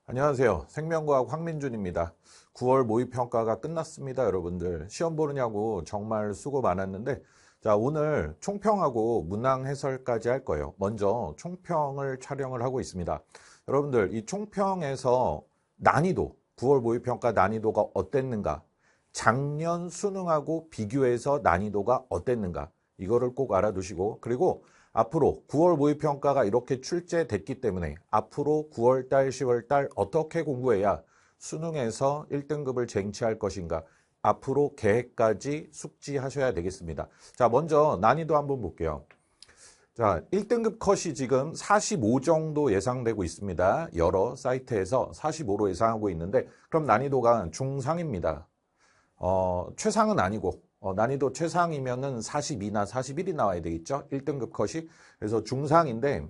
안녕하세요. 생명과학 황민준입니다. 9월 모의평가가 끝났습니다. 여러분들 시험 보느냐고 정말 수고 많았는데, 자, 오늘 총평하고 문항 해설까지 할 거예요. 먼저 총평을 촬영을 하고 있습니다. 여러분들 이 총평에서 난이도, 9월 모의평가 난이도가 어땠는가, 작년 수능하고 비교해서 난이도가 어땠는가, 이거를 꼭 알아두시고, 그리고 앞으로 9월 모의평가가 이렇게 출제됐기 때문에 앞으로 9월달, 10월달 어떻게 공부해야 수능에서 1등급을 쟁취할 것인가, 앞으로 계획까지 숙지하셔야 되겠습니다. 자, 먼저 난이도 한번 볼게요. 자, 1등급 컷이 지금 45 정도 예상되고 있습니다. 여러 사이트에서 45로 예상하고 있는데, 그럼 난이도가 중상입니다. 최상은 아니고, 난이도 최상이면은 42나 41이 나와야 되겠죠? 1등급 컷이. 그래서 중상인데,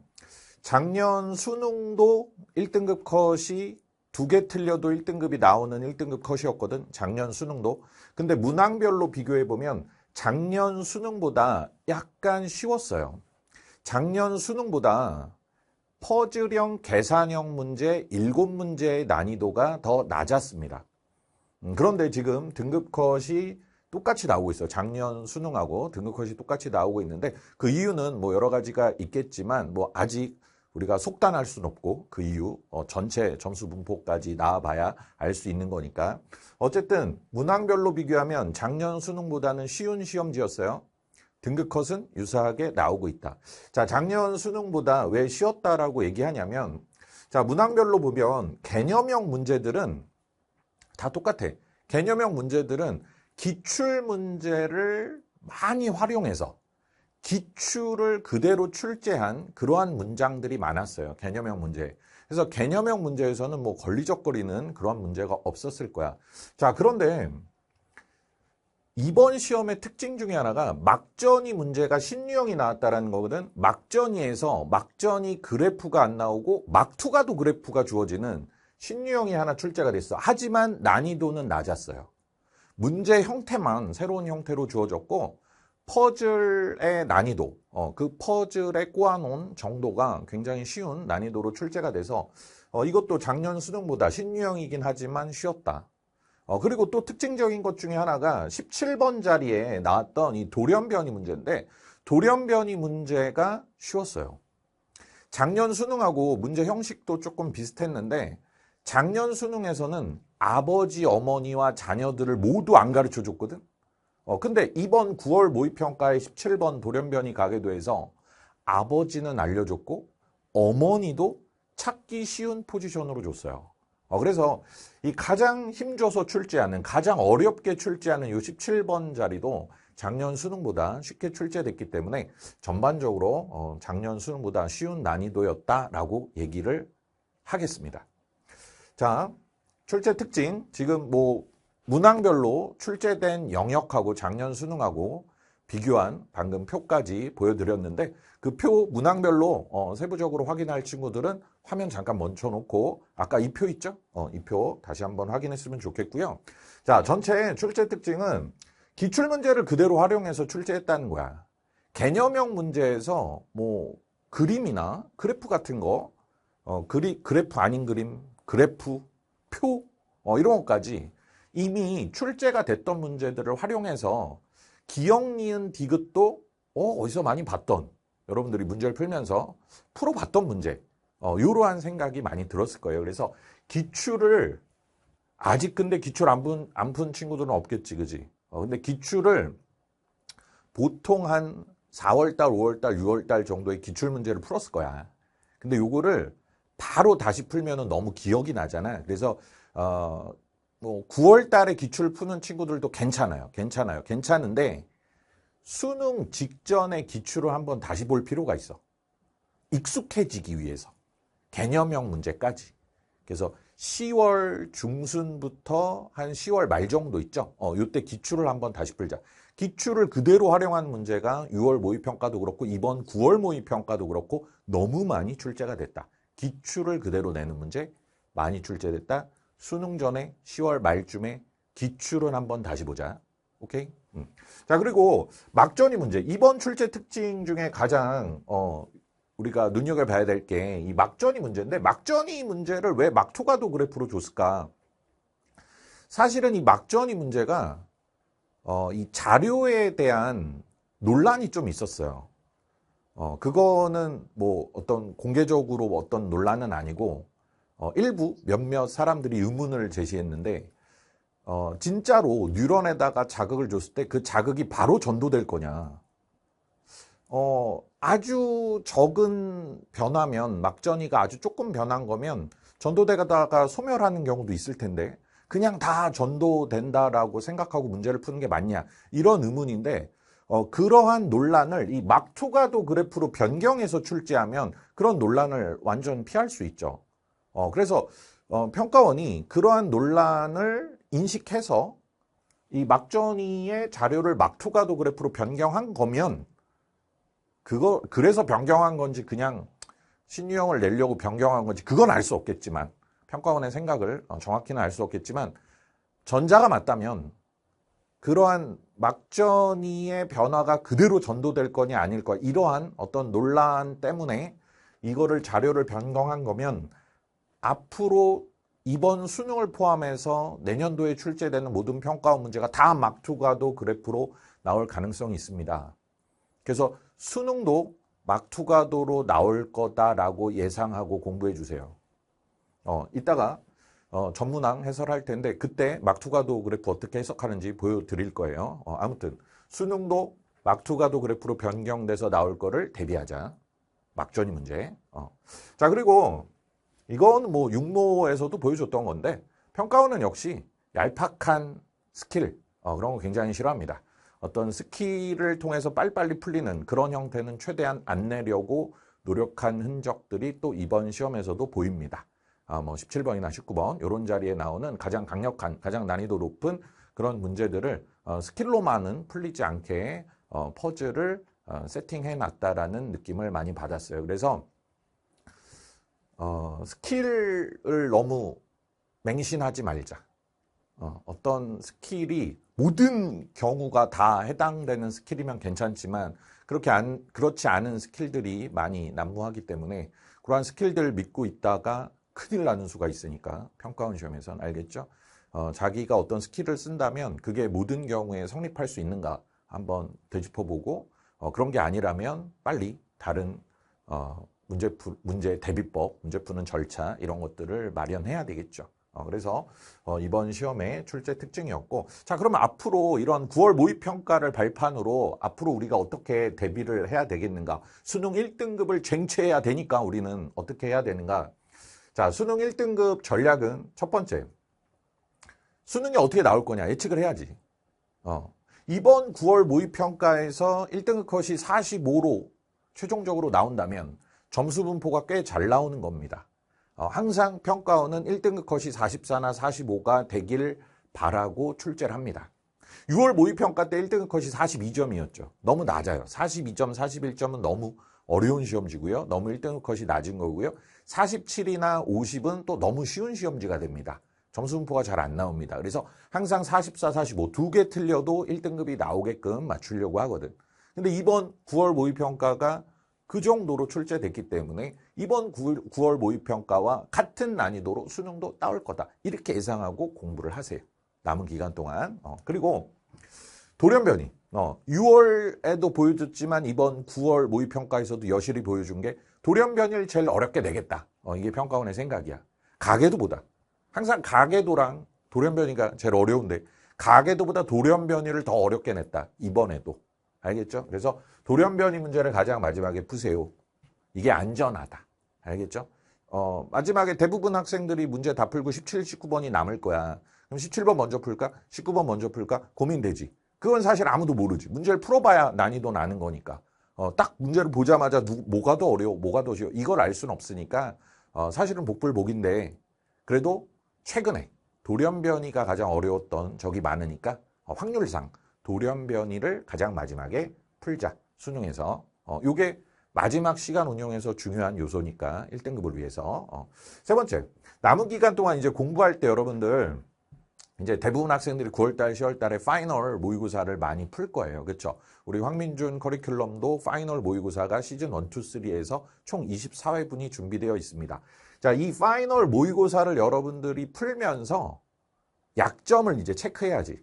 작년 수능도 1등급 컷이 2개 틀려도 1등급이 나오는 1등급 컷이었거든. 작년 수능도. 근데 문항별로 비교해보면 작년 수능보다 약간 쉬웠어요. 작년 수능보다 퍼즐형 계산형 문제 7문제의 난이도가 더 낮았습니다. 그런데 지금 등급 컷이 똑같이 나오고 있어요. 작년 수능하고 등급 컷이 똑같이 나오고 있는데, 그 이유는 뭐 여러 가지가 있겠지만 뭐 아직 우리가 속단할 수는 없고, 그 이유 전체 점수 분포까지 나와봐야 알 수 있는 거니까. 어쨌든 문항별로 비교하면 작년 수능보다는 쉬운 시험지였어요. 등급 컷은 유사하게 나오고 있다. 자, 작년 수능보다 왜 쉬웠다라고 얘기하냐면, 자, 문항별로 보면 개념형 문제들은 다 똑같아. 개념형 문제들은 기출 문제를 많이 활용해서 기출을 그대로 출제한 그러한 문장들이 많았어요. 개념형 문제. 그래서 개념형 문제에서는 뭐 걸리적거리는 그런 문제가 없었을 거야. 자, 그런데 이번 시험의 특징 중에 하나가 막전이 문제가 신유형이 나왔다라는 거거든. 막전이에서 막전이 그래프가 안 나오고 막투가도 그래프가 주어지는 신유형이 하나 출제가 됐어. 하지만 난이도는 낮았어요. 문제 형태만 새로운 형태로 주어졌고, 퍼즐의 난이도, 그 퍼즐에 꼬아놓은 정도가 굉장히 쉬운 난이도로 출제가 돼서 이것도 작년 수능보다 신유형이긴 하지만 쉬웠다. 그리고 또 특징적인 것 중에 하나가 17번 자리에 나왔던 이 돌연변이 문제인데, 돌연변이 문제가 쉬웠어요. 작년 수능하고 문제 형식도 조금 비슷했는데, 작년 수능에서는 아버지, 어머니와 자녀들을 모두 안 가르쳐 줬거든. 근데 이번 9월 모의평가에 17번 돌연변이 가게 돼서 아버지는 알려줬고 어머니도 찾기 쉬운 포지션으로 줬어요. 그래서 이 가장 힘줘서 출제하는, 가장 어렵게 출제하는 이 17번 자리도 작년 수능보다 쉽게 출제됐기 때문에 전반적으로 작년 수능보다 쉬운 난이도였다라고 얘기를 하겠습니다. 자, 출제 특징. 지금 뭐 문항별로 출제된 영역하고 작년 수능하고 비교한 방금 표까지 보여드렸는데, 그 표 문항별로 세부적으로 확인할 친구들은 화면 잠깐 멈춰놓고 아까 이 표 있죠? 이 표 다시 한번 확인했으면 좋겠고요. 자, 전체 출제 특징은 기출문제를 그대로 활용해서 출제했다는 거야. 개념형 문제에서 뭐 그림이나 그래프 같은 거, 그래프 아닌 그림, 그래프, 표, 이런 것까지 이미 출제가 됐던 문제들을 활용해서 기억, 니은, 디귿도 어디서 많이 봤던, 여러분들이 문제를 풀면서 풀어봤던 문제, 이러한 생각이 많이 들었을 거예요. 그래서 기출을, 아직 근데 기출 안 푼 친구들은 없겠지, 그지? 근데 기출을 보통 한 4월달, 5월달, 6월달 정도의 기출 문제를 풀었을 거야. 근데 요거를 바로 다시 풀면은 너무 기억이 나잖아. 그래서 뭐 9월 달에 기출 푸는 친구들도 괜찮아요. 괜찮은데 수능 직전에 기출을 한번 다시 볼 필요가 있어. 익숙해지기 위해서. 개념형 문제까지. 그래서 10월 중순부터 한 10월 말 정도 있죠. 요때 기출을 한번 다시 풀자. 기출을 그대로 활용한 문제가 6월 모의평가도 그렇고 이번 9월 모의평가도 그렇고 너무 많이 출제가 됐다. 기출을 그대로 내는 문제 많이 출제됐다. 수능 전에 10월 말쯤에 기출은 한번 다시 보자. 오케이? 자, 그리고 막전이 문제. 이번 출제 특징 중에 가장 우리가 눈여겨봐야 될 게 이 막전이 문제인데 막전이 문제를 왜 막투가도 그래프로 줬을까? 사실은 이 막전이 문제가 이 자료에 대한 논란이 좀 있었어요. 그거는 뭐 어떤 공개적으로 어떤 논란은 아니고 일부 몇몇 사람들이 의문을 제시했는데 진짜로 뉴런에다가 자극을 줬을 때 그 자극이 바로 전도될 거냐? 아주 적은 변화면 막전이가 아주 조금 변한 거면 전도되다가 소멸하는 경우도 있을 텐데 그냥 다 전도된다라고 생각하고 문제를 푸는 게 맞냐? 이런 의문인데 그러한 논란을 이 막투가도 그래프로 변경해서 출제하면 그런 논란을 완전 피할 수 있죠. 그래서 평가원이 그러한 논란을 인식해서 이 막전이의 자료를 막투가도 그래프로 변경한 거면 그래서 변경한 건지 그냥 신유형을 내려고 변경한 건지 그건 알 수 없겠지만 평가원의 생각을 정확히는 알 수 없겠지만 전자가 맞다면 그러한 막전이의 변화가 그대로 전도될 거냐 아닐 거냐 이러한 어떤 논란 때문에 이거를 자료를 변경한 거면 앞으로 이번 수능을 포함해서 내년도에 출제되는 모든 평가원 문제가 다 막투가도 그래프로 나올 가능성이 있습니다. 그래서 수능도 막투가도로 나올 거다라고 예상하고 공부해 주세요. 이따가 전문항 해설할 텐데 그때 막투가도 그래프 어떻게 해석하는지 보여드릴 거예요. 아무튼 수능도 막투가도 그래프로 변경돼서 나올 거를 대비하자. 막전이 문제. 자, 그리고 이건 뭐 육모에서도 보여줬던 건데 평가원은 역시 얄팍한 스킬 그런 거 굉장히 싫어합니다. 어떤 스킬을 통해서 빨리빨리 풀리는 그런 형태는 최대한 안 내려고 노력한 흔적들이 또 이번 시험에서도 보입니다. 뭐 17번이나 19번 이런 자리에 나오는 가장 강력한, 가장 난이도 높은 그런 문제들을 스킬로만은 풀리지 않게 퍼즐을 세팅해 놨다라는 느낌을 많이 받았어요. 그래서 스킬을 너무 맹신하지 말자. 어떤 스킬이 모든 경우가 다 해당되는 스킬이면 괜찮지만 그렇지 않은 스킬들이 많이 난무하기 때문에 그러한 스킬들을 믿고 있다가 큰일 나는 수가 있으니까 평가원 시험에서는 알겠죠? 자기가 어떤 스킬을 쓴다면 그게 모든 경우에 성립할 수 있는가 한번 되짚어보고 그런 게 아니라면 빨리 다른 문제 대비법, 문제 푸는 절차 이런 것들을 마련해야 되겠죠. 그래서 이번 시험의 출제 특징이었고 자 그러면 앞으로 이런 9월 모의평가를 발판으로 앞으로 우리가 어떻게 대비를 해야 되겠는가 수능 1등급을 쟁취해야 되니까 우리는 어떻게 해야 되는가 자 수능 1등급 전략은 첫 번째 수능이 어떻게 나올 거냐 예측을 해야지 이번 9월 모의평가에서 1등급 컷이 45로 최종적으로 나온다면 점수 분포가 꽤 잘 나오는 겁니다. 항상 평가원은 1등급 컷이 44나 45가 되길 바라고 출제를 합니다. 6월 모의평가 때 1등급 컷이 42점이었죠. 너무 낮아요. 42점, 41점은 너무 어려운 시험지고요. 너무 1등급 컷이 낮은 거고요. 47이나 50은 또 너무 쉬운 시험지가 됩니다. 점수 분포가 잘 안 나옵니다. 그래서 항상 44, 45 두 개 틀려도 1등급이 나오게끔 맞추려고 하거든. 근데 이번 9월 모의평가가 그 정도로 출제됐기 때문에 이번 9월 모의평가와 같은 난이도로 수능도 나올 거다. 이렇게 예상하고 공부를 하세요. 남은 기간 동안. 그리고 돌연변이. 6월에도 보여줬지만 이번 9월 모의평가에서도 여실히 보여준 게 돌연변이를 제일 어렵게 내겠다. 이게 평가원의 생각이야. 가계도보다. 항상 가계도랑 돌연변이가 제일 어려운데 가계도보다 돌연변이를 더 어렵게 냈다. 이번에도. 알겠죠? 그래서 돌연변이 문제를 가장 마지막에 푸세요. 이게 안전하다. 알겠죠? 마지막에 대부분 학생들이 문제 다 풀고 17, 19번이 남을 거야. 그럼 17번 먼저 풀까? 19번 먼저 풀까? 고민되지. 그건 사실 아무도 모르지. 문제를 풀어봐야 난이도 나는 거니까. 딱 문제를 보자마자 뭐가 더 어려워, 뭐가 더 쉬워. 이걸 알 수는 없으니까 사실은 복불복인데 그래도 최근에 돌연변이가 가장 어려웠던 적이 많으니까 확률상 돌연변이를 가장 마지막에 풀자. 수능에서. 요게 마지막 시간 운용에서 중요한 요소니까 1등급을 위해서. 세 번째, 남은 기간 동안 이제 공부할 때 여러분들 이제 대부분 학생들이 9월달, 10월달에 파이널 모의고사를 많이 풀 거예요. 그렇죠? 우리 황민준 커리큘럼도 파이널 모의고사가 시즌 1, 2, 3에서 총 24회분이 준비되어 있습니다. 자, 이 파이널 모의고사를 여러분들이 풀면서 약점을 이제 체크해야지.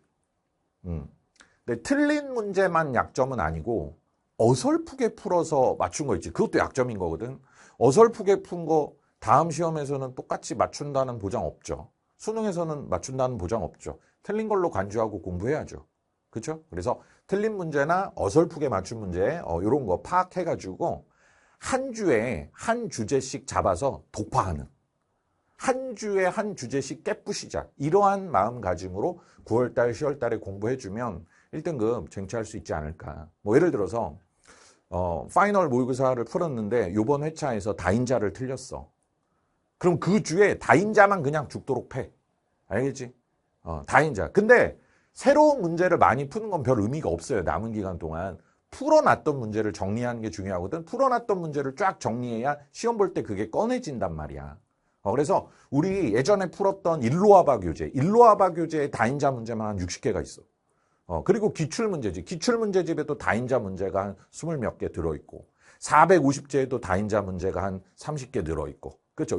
근데 틀린 문제만 약점은 아니고 어설프게 풀어서 맞춘 거 있지. 그것도 약점인 거거든. 어설프게 푼 거 다음 시험에서는 똑같이 맞춘다는 보장 없죠. 수능에서는 맞춘다는 보장 없죠. 틀린 걸로 간주하고 공부해야죠. 그렇죠? 그래서 틀린 문제나 어설프게 맞춘 문제 이런 거 파악해가지고 한 주에 한 주제씩 잡아서 독파하는, 한 주에 한 주제씩 깨부시자, 이러한 마음가짐으로 9월달, 10월달에 공부해주면 1등급 쟁취할 수 있지 않을까. 뭐 예를 들어서 파이널 모의고사를 풀었는데 이번 회차에서 다인자를 틀렸어. 그럼 그 주에 다인자만 그냥 죽도록 패. 알겠지? 다인자. 근데 새로운 문제를 많이 푸는 건 별 의미가 없어요. 남은 기간 동안. 풀어놨던 문제를 정리하는 게 중요하거든. 풀어놨던 문제를 쫙 정리해야 시험 볼 때 그게 꺼내진단 말이야. 그래서 우리 예전에 풀었던 일로와봐 교재의 다인자 문제만 한 60개가 있어. 그리고 기출문제집. 기출문제집에도 다인자 문제가 한 20몇 개 들어있고, 450제에도 다인자 문제가 한 30개 들어있고. 그렇죠?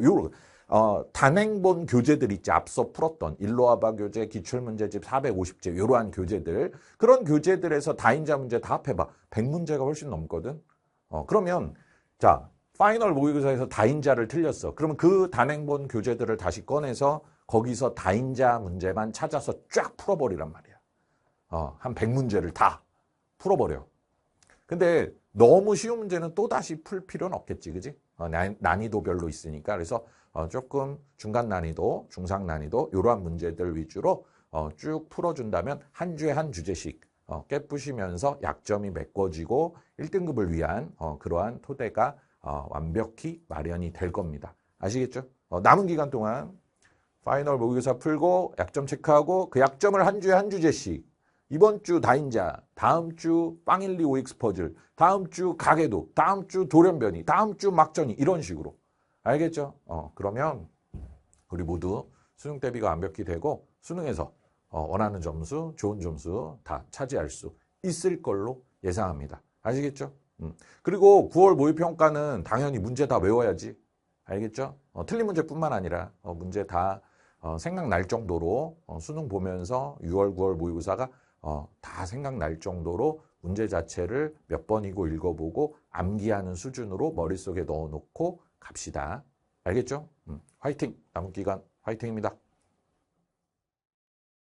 단행본 교재들 있지. 앞서 풀었던 일로와봐 교재, 기출문제집 450제, 이러한 교재들. 그런 교재들에서 다인자 문제 다 합해봐. 100문제가 훨씬 넘거든. 그러면, 자, 파이널 모의고사에서 다인자를 틀렸어. 그러면 그 단행본 교재들을 다시 꺼내서 거기서 다인자 문제만 찾아서 쫙 풀어버리란 말이야. 한 100문제를 다 풀어버려. 근데 너무 쉬운 문제는 또 다시 풀 필요는 없겠지, 그지? 난이도별로 있으니까. 그래서 조금 중간 난이도, 중상 난이도 이러한 문제들 위주로 쭉 풀어준다면 한 주에 한 주제씩 깨부시면서 약점이 메꿔지고 1등급을 위한 그러한 토대가 완벽히 마련이 될 겁니다. 아시겠죠? 남은 기간 동안 파이널 모의고사 풀고 약점 체크하고 그 약점을 한 주에 한 주제씩, 이번 주 다인자, 다음 주 빵일리 OX 퍼즐, 다음 주 가계도, 다음 주 돌연변이, 다음 주 막전이, 이런 식으로. 알겠죠? 그러면 우리 모두 수능 대비가 완벽히 되고 수능에서 원하는 점수, 좋은 점수 다 차지할 수 있을 걸로 예상합니다. 아시겠죠? 그리고 9월 모의평가는 당연히 문제 다 외워야지. 알겠죠? 틀린 문제뿐만 아니라 문제 다 생각날 정도로 수능 보면서 6월, 9월 모의고사가 다 생각날 정도로 문제 자체를 몇 번이고 읽어보고 암기하는 수준으로 머릿속에 넣어놓고 갑시다. 알겠죠? 화이팅! 남은 기간 화이팅입니다.